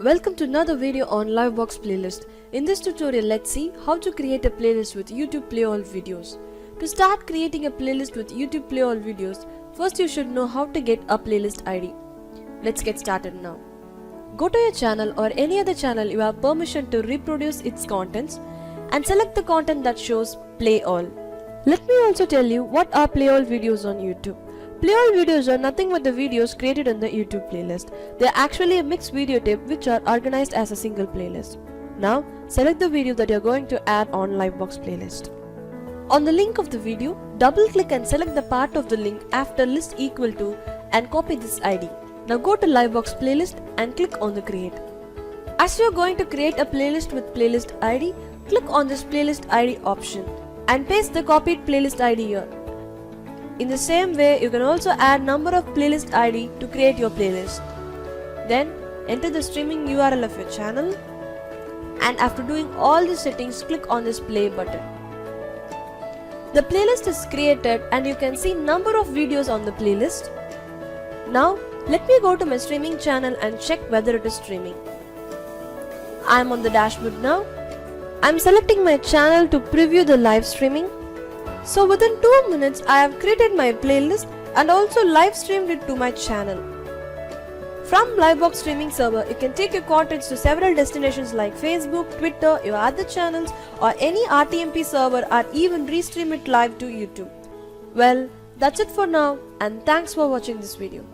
Welcome to another video on Livebox playlist. In this tutorial, let's see how to create a playlist with YouTube Play All videos. To start creating a playlist with YouTube Play All videos, first you should know how to get a playlist ID. Let's get started now. Go to your channel or any other channel you have permission to reproduce its contents and select the content that shows Play All. Let me also tell you what are Play All videos on YouTube. Play All videos are nothing but the videos created in the YouTube playlist. They are actually a mixed video tape which are organized as a single playlist. Now, select the video that you are going to add on Livebox playlist. On the link of the video, double click and select the part of the link after list equal to and copy this ID. Now go to Livebox playlist and click on the create. As you are going to create a playlist with playlist ID, click on this playlist ID option and paste the copied playlist ID here. In the same way, you can also add number of playlist ID to create your playlist. Then enter the streaming URL of your channel, and after doing all the settings, click on this play button. The playlist is created and you can see number of videos on the playlist. Now let me go to my streaming channel and check whether it is streaming. I am on the dashboard now. I am selecting my channel to preview the live streaming. So within 2 minutes I have created my playlist and also live streamed it to my channel. From Livebox streaming server, you can take your contents to several destinations like Facebook, Twitter, your other channels or any RTMP server, or even restream it live to YouTube. Well, that's it for now, and thanks for watching this video.